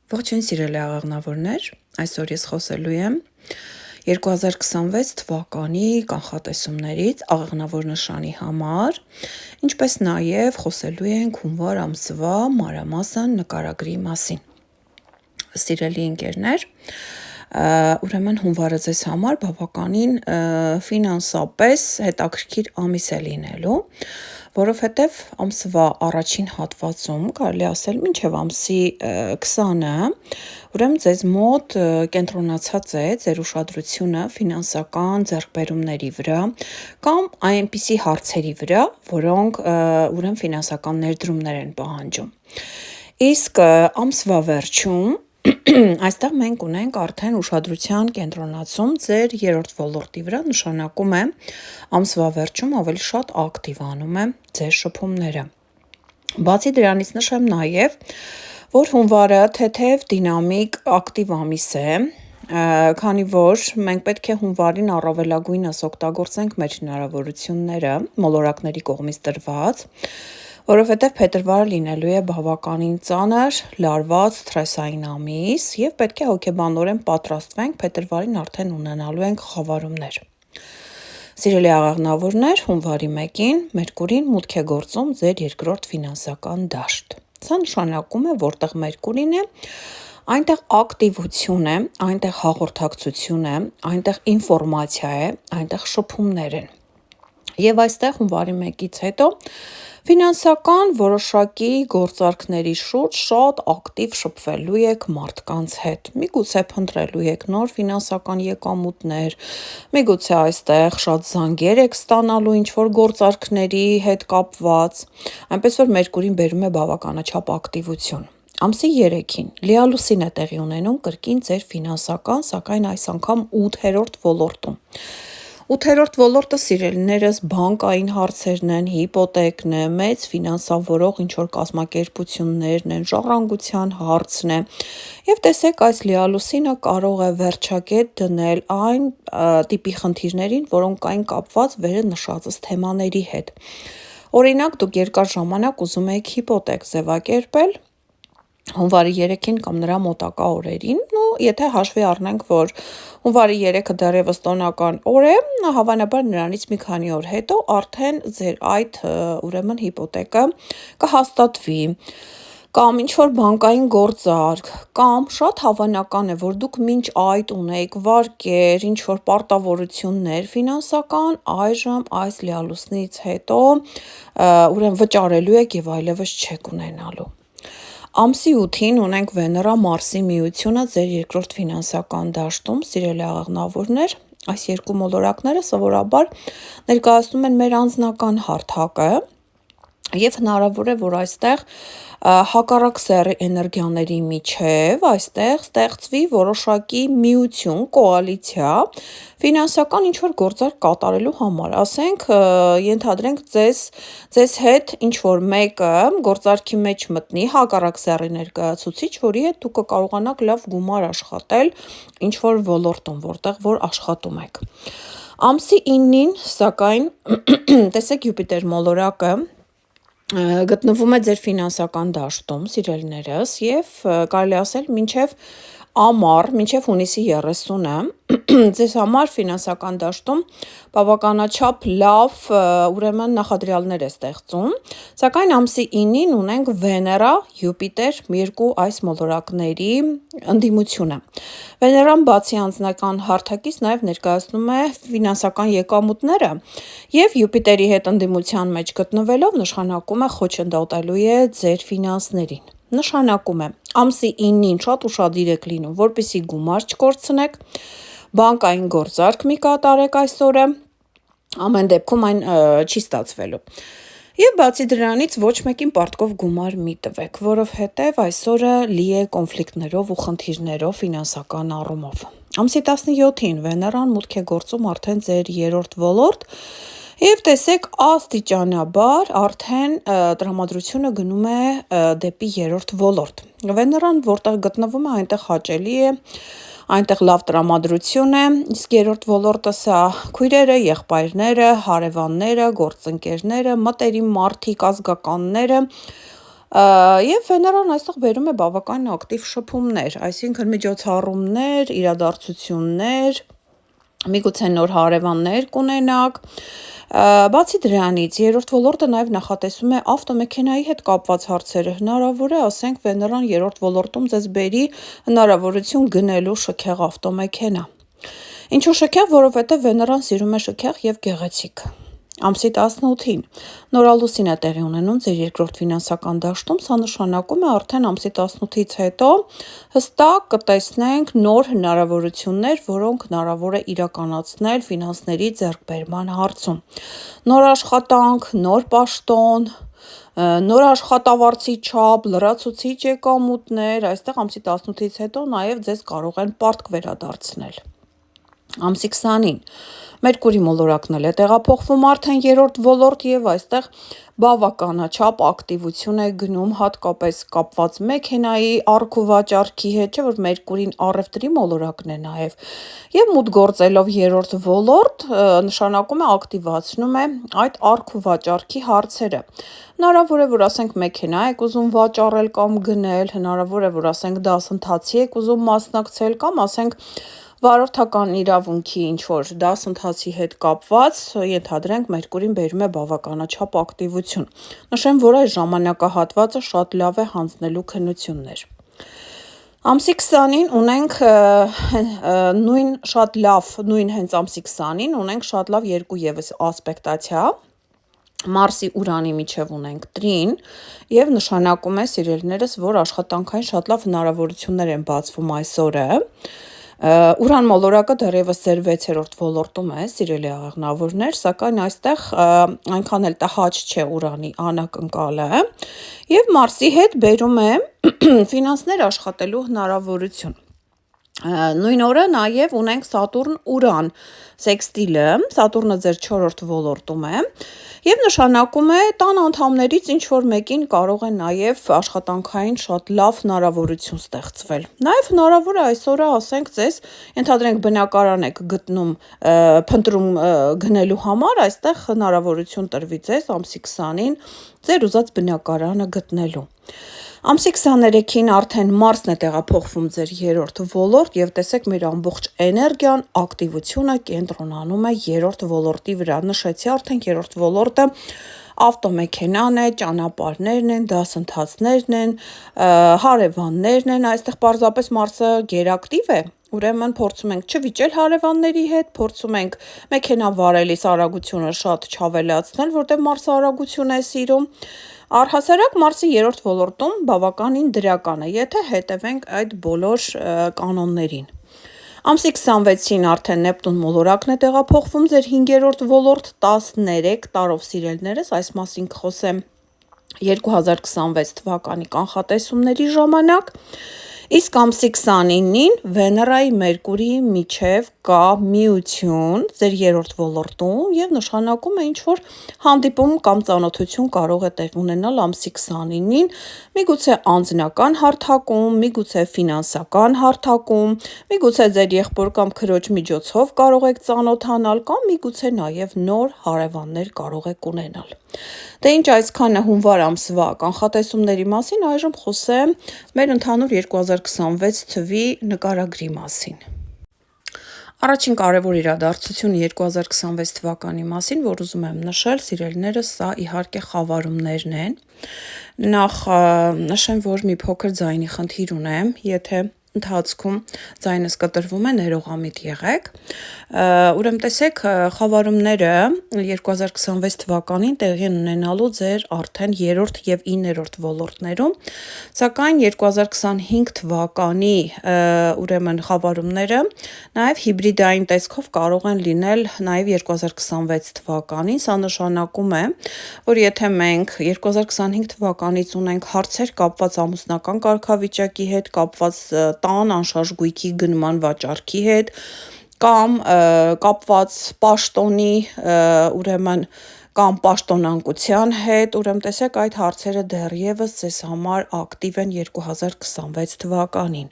Ողջույն սիրելի աղեղնավորներ, այսօր ես խոսելու եմ 2026 թվականի կանխատեսումներից աղեղնավոր նշանի համար, ինչպես նաև խոսելու ենք հունվար ամսվա մանրամասն նկարագրի մասին։ Սիրելի ընկերներ, ուրեմն հունվարը ձեզ համար բավականին ֆինանսապես հետաքրքիր ամիս է լինելու, որովհետև ամսվա առաջին հատվածում, կարելի ասել մինչև ամսի 20-ը, ուրեմն ձեզ մոտ կենտրոնացած է ձեր ուշադրությունը ֆինանսական ձեռքբերումների վրա կամ այնպիսի հարցերի վրա, որոնք ուրեմն ֆինանսական ներդրումներ են պահանջում։ Իսկ ամսվա վերջում այստեղ մենք ունենք արդեն ուշադրության կենտրոնացում ձեր երրորդ ոլորտի վրա, նշանակում է ամսվա վերջում ավելի շատ ակտիվանում է ձեր շփումները։ Բացի դրանից նշեմ նաև, որ հունվարը թեթև դինամիկ ակտիվ ամիս է, քանի որ մենք պետք է հունվարին առավելագույնս օգտագործենք մեր հնարավորությունները մոլորակների կողմից տրված, որովհետև փետրվարը լինելու է բավականին ծանր, լարված, սթրեսային ամիս և պետք է հոգեբանորեն պատրաստվենք, փետրվարին արդեն ունենալու ենք խավարումներ։ Սիրելի աղեղնավորներ, հունվարի 1-ին Մերկուրին մուտք է գործում ձեր երկրորդ ֆինանսական դաշտ։ Սա նշանակում է, որտեղ Մերկուրին է, այնտեղ ակտիվություն է, այնտեղ հաղորդակցություն է, այնտեղ ինֆորմացիա է, այնտեղ շփումներ են։ Եվ այստեղ հունվարի 1-ից հետո ֆինանսական որոշակի գործարքների շուրջ շատ ակտիվ շփվելու եք մարդկանց հետ, միգուցե փնտրելու եք նոր ֆինանսական եկամուտներ, միգուցե այստեղ շատ զանգեր եք ստանալու ինչ-որ գործարքների հետ կապված, այնպես որ Մերկուրին բերում է բավականաչափ ակտիվություն։ Ամսի 3-ին լիալուսին է տեղի ունենում կրկին ձեր ֆինանսական, սակայն այս անգամ 8-րդ ոլորտում։ 8-րդ ոլորտը, սիրելիներս, բանկային հարցերն են, հիպոթեկն է, մեծ ֆինանսավորող ինչ-որ կազմակերպություններն են, ժառանգության հարցն է, և տեսեք այս լիալուսինը կարող է վերջակետ դնել այն տիպի խնդիրներին, որոնք կային կապված վերը նշածս թեմաների հետ։ Օրինակ, դուք երկար ժամանակ ուզում եք հիպոթեք ձևակերպել, հունվարի 3-ին կամ նրա մոտակա օրերին, եթե հաշվի առնենք, որ հունվարի 3-ը դեռևս տոնական օր է, հավանաբար նրանից մի քանի օր հետո արդեն ձեր այդ ուրեմն հիպոթեկը կհաստատվի, կամ ինչ-որ բանկային գործարք, կամ շատ հավանական է, որ դուք մինչ այդ ունեիք վարկեր, ինչ-որ պարտավորություններ ֆինանսական, այժմ այս լիալուսնից հետո ուրեմն վճարելու եք և այլևս չեք ունենալու։ Ամսի 8-ին ունենք Վեներա Մարսի միությունը ձեր երկրորդ ֆինանսական դաշտում, սիրելի աղեղնավորներ, այս երկու մոլորակները սովորաբար ներկայացնում են մեր անձնական հարթակը, և հնարավոր է, որ այստեղ հակառակ սեռի էներգիաների միջև այստեղ ստեղծվի որոշակի միություն, կոալիցիա, ֆինանսական ինչ-որ գործարք կատարելու համար, ասենք, ենթադրենք ձեզ հետ ինչ-որ մեկը գործարքի մեջ մտնի, հակառակ սեռի ներկայացուցիչ, որի հետ դուք կկարողանաք լավ գումար աշխատել ինչ-որ ոլորտում, որտեղ որ աշխատում եք։ Ամսի 9-ին, սակայն, տեսեք Յուպիտեր մոլորակը գտնվում է ձեր ֆինանսական դաշտում, սիրելիներս, և կարելի ասել մինչև ամառ, մինչև հունիսի 30-ը ձեզ համար ֆինանսական դաշտում բավականաչափ լավ ուրեմն նախադրյալներ է ստեղծում, սակայն ամսի 9-ին ունենք Վեներա, Յուպիտեր, երկու այս մոլորակների ընդդիմությունը։ Վեներան բացի անձնական հարթակից նաև ներկայացնում է ֆինանսական եկամուտները և Յուպիտերի հետ ընդդիմության մեջ գտնվելով նշանակում է խոչընդոտելու է ձեր ֆինանսներին։ Նշանակում է ամսի 9-ին շատ ուշադիր եք լինում, որպեսզի գումար չկորցնեք, բանկային գործարք մի կատարեք այս օրը, ամեն դեպքում այն չի ստացվելու։ Եվ բացի դրանից ոչ մեկին պարտքով գումար մի տվեք, որովհետև այս օրը լի է կոնֆլիկտներով ու խնդիրներով ֆինանսական առումով։ Ամսի 17-ին Վեներան մուտք է գործում արդեն ձեր երրորդ ոլորտ, և տեսեք աստիճանաբար արդեն տրամադրությունը գնում է դեպի երրորդ ոլորտ։ Վեներան որտեղ գտնվում է, այնտեղ հաճելի է, այնտեղ լավ տրամադրություն է, իսկ երրորդ ոլորտը սա քույրերը, եղբայրները, հարևանները, գործընկերները, մտերիմ մարդիկ, ազգականները, Եվ Վեներան այստեղ բերում է բավական ակտիվ շփումներ, այսինքն միջոցառումներ, իրադարձություններ, միգուցե նոր հարևաններ կունենաք։ Բացի դրանից, երրորդ ոլորտը նաև նախատեսում է ավտոմեքենայի հետ կապված հարցերը, հնարավոր է, ասենք, Վեներան երրորդ ոլորտում ձեզ բերի հնարավորություն գնելու շքեղ ավտոմեքենա։ Ինչու շքեղ, որովհետև Վեներան սիրում է շքեղ և գեղեցիկ։ Ամսի 18-ին նորալուսին է տեղի ունենում ձեր երկրորդ ֆինանսական դաշտում, սա նշանակում է արդեն ամսի 18-ից հետո հստակ կտեսնենք նոր հնարավորություններ, որոնք հնարավոր է իրականացնել ֆինանսների ձեռքբերման հարցում։ Նոր աշխատանք, նոր պաշտոն, նոր աշխատավարձի չափ, լրացուցիչ եկամուտներ, այստեղ ամսի 18-ից հետո նաև ձեզ կարող են պարտք վերադարձնել։ Ամսի 20-ին Մերկուրի մոլորակն էլ է տեղափոխվում արդեն երրորդ ոլորտ եւ այստեղ բավականաչափ ակտիվություն է գնում հատկապես կապված մեքենայի առք ու վաճառքի հետ, չէ՞ որ Մերկուրին առևտրի մոլորակն է նաեւ եւ մուտք գործելով երրորդ ոլորտ նշանակում է ակտիվացնում է այդ առք ու վաճառքի հարցերը։ Հնարավոր է, որ ասենք մեքենա եք ուզում վաճառել կամ գնել, հնարավոր է, որ ասենք դասընթացի եք ուզում մասնակցել կամ ասենք վարորդական իրավունքի ինչ-որ դասընթացի հետ կապված, ենթադրենք Մերկուրին բերում է բավականաչափ ակտիվություն։ Նշեմ, որ այս ժամանակահատվածը շատ լավ է հանձնելու քննություններ։ Ամսի 20-ին ունենք նույն հենց ամսի 20-ին ունենք շատ լավ երկու եւս ասպեկտացիա։ Մարսի Ուրանի միջև ունենք տրին եւ նշանակում է սիրելիներս, որ աշխատանքային շատ լավ հնարավորություններ են բացվում այս օրը։ Ուրան մոլորակը դեռևս ձեր 6-րդ ոլորտում է, սիրելի աղեղնավորներ, սակայն այստեղ այնքան էլ տհաճ չէ Ուրանի անակնկալը եւ Մարսի հետ բերում է ֆինանսներ աշխատելու հնարավորություն։ Նույն օրը նաև ունենք Սատուրն-Ուրան սեքստիլը, Սատուրնը ձեր 4-րդ ոլորտում է եւ նշանակում է տան անդամներից ինչ որ մեկին կարող է նաև աշխատանքային շատ լավ հնարավորություն ստեղծվել։ Նաև հնարավոր է այսօրը ասենք ձեզ, ենթադրենք բնակարան եք գտնում, փնտրում գնելու համար, այստեղ հնարավորություն տրվի ձեզ ամսի 20-ին ձեր ուզած բնակարանը գտնելու։ Ամսի 23-ին արդեն Մարսն է տեղափոխվում ձեր երրորդ ոլորտ եւ տեսեք մեր ամբողջ էներգիան, ակտիվությունը կենտրոնանում է երրորդ ոլորտի վրա։ Նշեցի արդեն երրորդ ոլորտը ավտոմեքենան է, ճանապարհներն են, դասընթացներն են, հարևաններն են, այստեղ պարզապես Մարսը գերակտիվ է, ուրեմն փորձում ենք չվիճել հարևանների հետ, փորձում ենք մեքենա վարելիս արագությունը շատ չավելացնել, որտեղ Մարսը արագություն է սիրում։ Առհասարակ Մարսի երրորդ ոլորտում բավականին դրական է, եթե հետևենք այդ բոլոր կանոններին։ Ամսի 26-ին արդեն Նեպտուն մոլորակն է տեղափոխվում ձեր 5-րդ ոլորտ 13 տարով սիրելիներս, այս մասին կխոսեմ 2026 թվականի կանխատեսումների ժամանակ, իսկ ամսի 29-ին Վեներայի Մերկուրիի միջև կա միություն ձեր երրորդ ոլորտում եւ նշանակում է ինչ-որ հանդիպում կամ ծանոթություն կարող է տեղի ունենալ ամսի 29-ին, միգուցե անձնական հարթակում, միգուցե ֆինանսական հարթակում, միգուցե ձեր եղբոր կամ քրոջ միջոցով կարող եք ծանոթանալ կամ միգուցե նաեւ նոր հարևաններ կարող եք ունենալ։ Դե ինչ այսքանը հունվար ամսվա կանխատեսումների մասին, այժմ խոսեմ մեր ընդհանուր 2026 թվի նկարագրի մասին։ Առաջին կարևոր իրադարձությունը 2026 թվականի մասին, որ ուզում եմ նշել, սիրելիներս, սա իհարկե խավարումներն են։ Նախ նշեմ, որ մի փոքր ձայնի խնդիր ունեմ, եթե ընթացքում ձայնս կտրվում է, ներողամիտ եղեք։ Ուրեմն տեսեք, խավարումները 2026 թվականին տեղի ունենալու ձեր արդեն 3-րդ եւ 9-րդ ոլորտներում, սակայն 2025 թվականի ուրեմն խավարումները նաեւ հիբրիդային տեսքով կարող են լինել նաեւ 2026 թվականին, սա նշանակում է, որ եթե մենք 2025 թվականից ունենք հարցեր կապված ամուսնական կարգավիճակի հետ, կապված տան անշարժ գույքի գնման վաճառքի հետ կամ կապված պաշտոնի ուրեմն կամ պաշտոնանկության հետ, ուրեմն տեսեք այդ հարցերը դեռևս ձեզ համար ակտիվ են 2026 թվականին։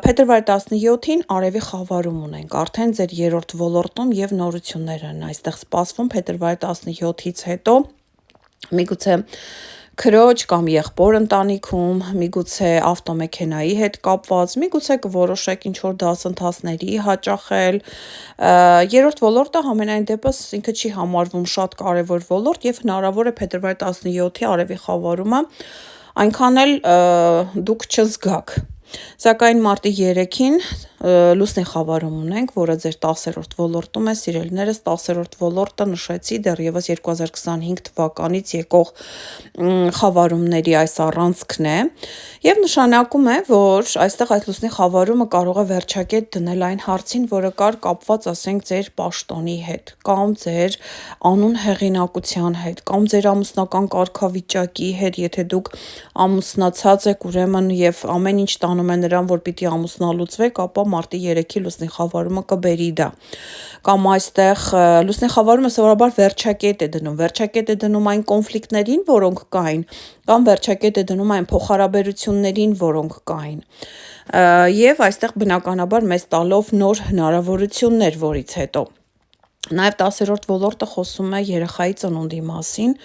Փետրվարի 17-ին արևի խավարում ունենք, արդեն ձեր երրորդ ոլորտում եւ նորություններ են այստեղ սպասվում փետրվարի 17-ից հետո, միգուցե քրոջ կամ եղբոր ընտանիքում, միգուցե ավտոմեքենայի հետ կապված, միգուցե կորոշեք ինչ-որ դասընթացների հաճախել, երրորդ ոլորտը համենայն դեպս ինքը չի համարվում շատ կարևոր ոլորտ և հնարավոր է փետրվարի 17-ի արևի խավարումը այնքան էլ դուք չզգաք, սակայն մարտի 3-ին լուսնի խավարում ունենք, որը ձեր 10-րդ ոլորտում է, սիրելիներս, 10-րդ ոլորտը նշեցի դեռևս 2025 թվականից եկող խավարումների այս առանցքն է և նշանակում է, որ այստեղ այս լուսնի խավարումը կարող է վերջակետ դնել այն հարցին, որը կար կապված, ասենք, ձեր պաշտոնի հետ, կամ ձեր անուն հեղինակության հետ, կամ ձեր ամուսնական կարգավիճակի հետ, եթե դուք ամուսնացած եք, ուրեմն և ամեն ինչ տանում է նրան, որ պիտի ամուսնալուծվեք, ապա մարտի 3-ի լուսնի խավարումը կբերի դա, կամ այստեղ լուսնի խավարումը սովորաբար վերջակետ է դնում այն կոնֆլիկտներին, որոնք կային, կամ վերջակետ է դնում այն փոխհարաբերություններին, որոնք կային, և այստեղ բնականաբար մեզ տալով նոր հնարավորություններ, որից հետո նաև 10-րդ ոլորտը խոսում է երեխայի ծնունդի մասին,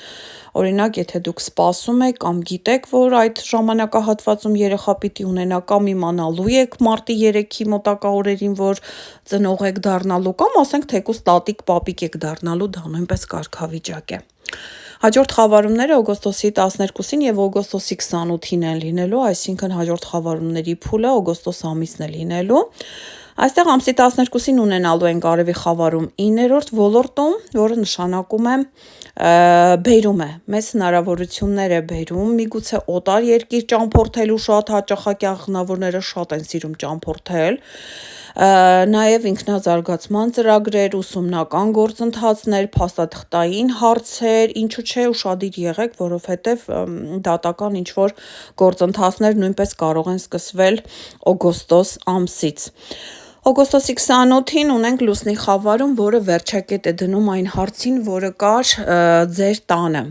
օրինակ, եթե դուք սպասում եք կամ գիտեք, որ այդ ժամանակահատվածում երեխա պիտի ունենա կամ իմանալու եք մարտի 3-ի մոտակա օրերին, որ ծնող եք դառնալու կամ ասենք թեկուզ տատիկ, պապիկ եք դառնալու, դա նույնպես կարգավիճակ է։ Հաջորդ խավարումները օգոստոսի 12-ին և օգոստոսի 28-ին են լինելու, այսինքն հաջորդ խավարումների փուլը օգոստոս ամիսն է լինելու։ Այստեղ ամսի 12-ին ունենալու ենք արևի խավարում 9-րդ ոլորտում, որը նշանակում է բերում է, մեծ հնարավորություններ է բերում, միգուցե օտար երկիր ճամփորդելու շատ հաճախակի աղնավորները շատ են սիրում ճամփորդել, նաև ինքնազարգացման ծրագրեր, ուսումնական գործընթացներ, փաստաթղթային հարցեր, ինչու չէ ուշադիր եղեք, որովհետև դատական ինչ-որ գործընթացներ նույնպես կարող են սկսվել օգոստոս ամսից։ Օգոստոսի 28-ին ունենք լուսնի խավարում, որը վերջակետ է դնում այն հարցին, որը կար ձեր տանը,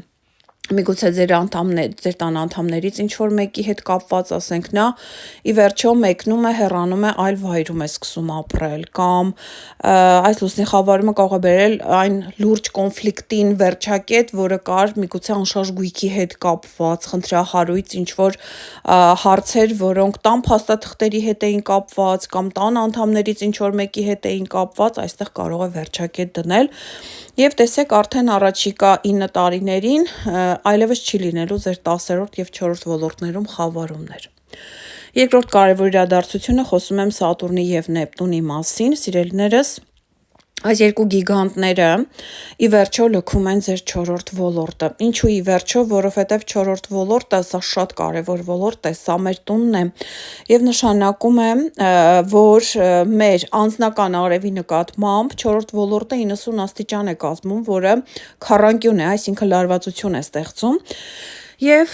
միգուցե ձեր տան անդամներից ինչ-որ մեկի հետ կապված, ասենք նա, ի վերջո մեկնում է, հեռանում է, այլ վայրում է սկսում ապրել, կամ այս լուսնի խավարումը կարող է բերել այն լուրջ կոնֆլիկտին վերջակետ, որը կար միգուցե անշարժ գույքի հետ կապված, խնդրահարույց ինչ-որ հարցեր, որոնք տան փաստաթղթերի հետ էին կապված, կամ տան անդամներից ինչ-որ մեկի հետ էին կապված, այստեղ կարող է վերջակետ դնել, և տեսեք արդեն առաջիկա 9 տարիներին այլևս չի լինելու ձեր 10-րդ և 4-րդ ոլորտներում խավարումներ։ Երկրորդ կարևոր իրադարձությունը խոսում եմ Սատուրնի և Նեպտունի մասին, սիրելիներս, այս երկու գիգանտները ի վերջո լքում են ձեր 4-րդ ոլորտը, ինչու ի վերջո, որովհետև 4-րդ ոլորտը սա շատ կարևոր ոլորտ է, սա մեր տունն է և նշանակում է, որ մեր անձնական արևի նկատմամբ 4-րդ ոլորտը 90 աստիճան է կազմում, որը քառանկյուն է, այսինքն լարվածություն է ստեղծում, և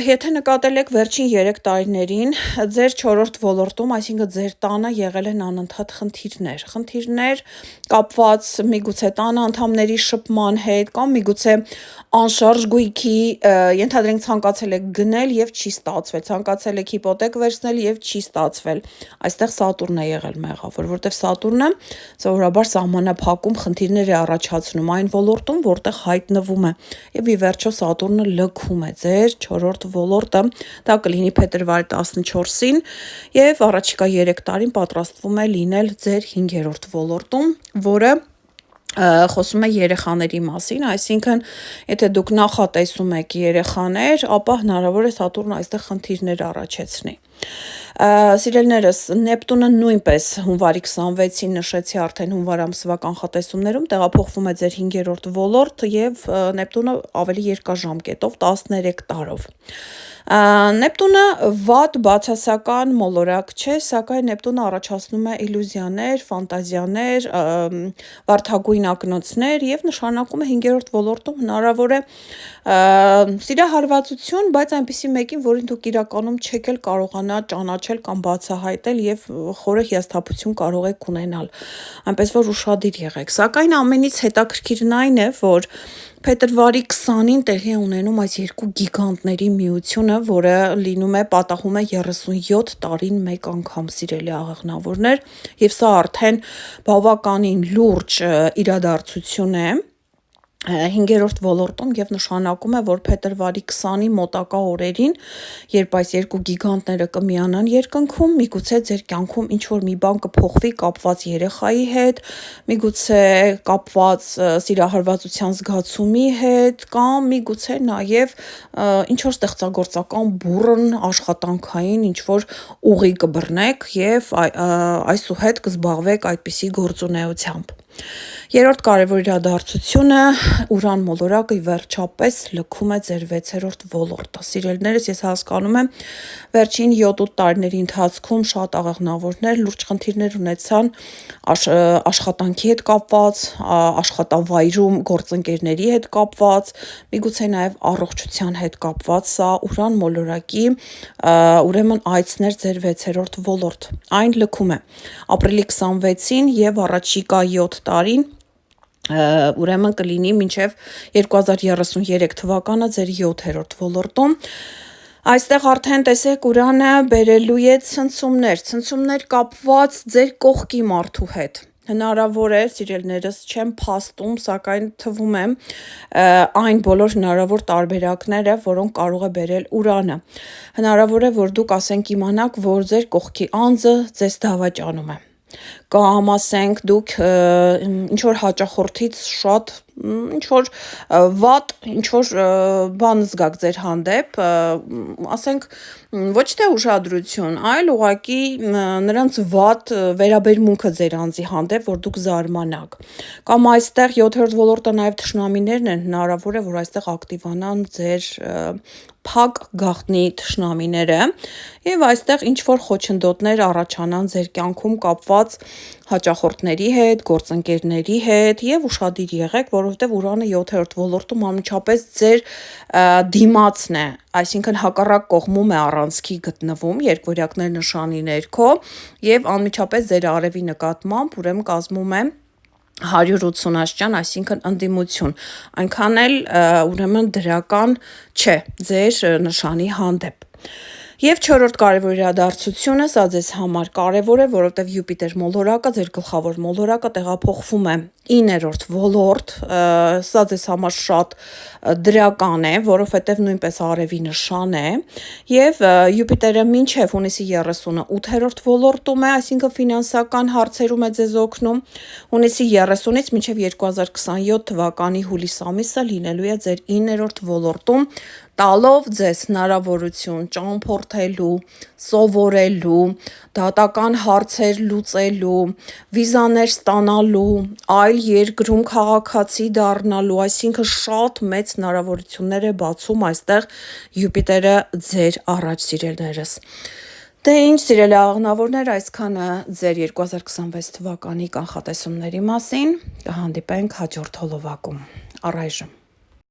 եթե նկատել եք վերջին 3 տարիներին, ձեր 4-րդ ոլորտում, այսինքն ձեր տանը եղել են անընդհատ խնդիրներ կապված միգուցե տան անդամների շփման հետ, կամ միգուցե անշարժ գույքի, ենթադրենք ցանկացել եք գնել և չի ստացվել, ցանկացել եք հիպոթեք վերցնել և չի ստացվել, այստեղ Սատուրն է եղել մեղավոր, որտև Սատուրնը սովորաբար սահմանափակում խնդիրներ է առաջացնում այն ոլորտում, որտեղ հայտնվում է, և ի վերջո Սատուրնը լքում է ձեր 4-րդ ոլորտը, դա կլինի փետրվարի 14-ին, և առաջիկա 3 տարին պատրաստվում է լինել ձեր 5-րդ ոլորտում, որը խոսում է երեխաների մասին, այսինքն եթե դուք նախատեսում եք երեխաներ, ապա հնարավոր է Սատուրնը այստեղ խնդիրներ առաջեցնի։ Սիրելիներս, Նեպտունը նույնպես հունվարի 26-ին նշեցի արդեն հունվար ամսվա կանխատեսումներում տեղափոխվում է ձեր 5-րդ ոլորտ և Նեպտունը ավելի երկարաժամկետով 13 տարով։ Նեպտունը վատ բացասական մոլորակ չէ, սակայն Նեպտունը առաջացնում է իլյուզիաներ, ֆանտազիաներ, վարդագույն ակնոցներ և նշանակում է 5-րդ ոլորտում հնարավոր է սիրահարվածություն, բայց այնպիսի մեկին, որին դուք իրականում չեք էլ կարողանա ճանաչել կամ բացահայտել և խորը հիասթափություն կարող եք ունենալ, այնպես որ ուշադիր եղեք, սակայն ամենից հետաքրքիրն այն է, որ փետրվարի 20-ին տեղի է ունենում այս երկու գիգանտների միությունը, որը լինում է, պատահում է 37 տարին մեկ անգամ, սիրելի աղեղնավորներ, և սա արդեն բավականին լուրջ իրադարձություն է, 5-րդ ոլորտում եւ նշանակում է, որ փետրվարի 20-ի մոտակա օրերին, երբ այս երկու գիգանտները կմիանան երկնքում, միգուցե ձեր կյանքում ինչ-որ մի բան կփոխվի կապված երեխայի հետ, միգուցե կապված սիրահարվածության զգացումի հետ, կամ միգուցե նաեւ ինչ-որ ստեղծագործական բուռն աշխատանքային ինչ-որ ուղի կբռնեք եւ այսուհետ կզբաղվեք այդպիսի գործունեությամբ։ Երրորդ կարևոր իրադարձությունը Ուրան մոլորակը վերջապես լքում է ձեր 6-րդ ոլորտը։ Սիրելիներս, ես հասկանում եմ, վերջին 7-8 տարիների ընթացքում շատ աղեղնավորներ լուրջ խնդիրներ ունեցան աշխատանքի հետ կապված, աշխատավայրում գործընկերների հետ կապված, միգուցե նաև առողջության հետ կապված, սա Ուրան մոլորակի ուրեմն այցներ ձեր 6-րդ ոլորտ։ Այն լքում է ապրիլի 26-ին եւ առաջիկա 7 տարին ուրեմն կլինի մինչև 2033 թվականը ձեր 7-րդ ոլորտում։ Այստեղ արդեն տեսեք Ուրանը բերելու է ցնցումներ կապված ձեր կողքի մարդու հետ։ Հնարավոր է, սիրելիներս, չեմ փաստում, սակայն թվում է այն բոլոր հնարավոր տարբերակները, որոնք կարող է բերել Ուրանը։ Հնարավոր է, որ դուք ասենք իմանաք, որ ձեր կողքի անձը ձեզ դավաճանում է։ Կամ ասենք դուք ինչ-որ հաճախորդից շատ ինչ-որ վատ, ինչ-որ բան զգաք ձեր հանդեպ, ասենք ոչ թե ուշադրություն, այլ ուղղակի նրանց վատ վերաբերմունքը ձեր անձի հանդեպ, որ դուք զարմանաք։ Կամ այստեղ 7-րդ ոլորտը նաև թշնամիներն են, հնարավոր է, որ այստեղ ակտիվանան ձեր փակ գաղտնի թշնամիները եւ այստեղ ինչ որ խոչընդոտներ առաջանան ձեր կյանքում կապված հաճախորդների հետ, գործընկերների հետ եւ ուշադիր եղեք, որովհետեւ Ուրանը 7-րդ ոլորտում անմիջապես ձեր դիմացն է, այսինքն հակառակ կողմում է առանցքի գտնվում երկվորյակներ նշանի ներքո եւ անմիջապես ձեր արևի նկատմամբ ուրեմն կազմում է 180 աստիճան, այսինքն ընդդիմություն, այնքան էլ ուրեմն դրական չէ ձեր նշանի հանդեպ։ Եվ 4-րդ կարևոր իրադարձությունը, սա ձեզ համար կարևոր է, որովհետև Յուպիտեր մոլորակը, ձեր գլխավոր մոլորակը տեղափոխվում է 9-րդ ոլորտ, սա ձեզ համար շատ դրական է, որովհետև նույնպես արևի նշան է, եւ Յուպիտերը մինչև հունիսի 30-ը 8-րդ ոլորտում է, այսինքն ֆինանսական հարցերում է ձեզ օգնում, հունիսի 30-ից մինչև 2027 թվականի հուլիս ամիսը լինելու է ձեր 9-րդ ոլորտում, տալով ձեզ հնարավորություն ճամփորդելու, սովորելու, դատական հարցեր լուծելու, վիզաներ ստանալու, այլ երկրում քաղաքացի դառնալու, այսինքն շատ մեծ հնարավորություններ է բացում այստեղ Յուպիտերը ձեր առաջ, սիրելիներս։ Դե ինչ, սիրելի աղնավորներ, այսքանը ձեր 2026 թվականի կանխատեսումների մասին, կհանդիպենք հաջորդ հոլովակում, առայժմ։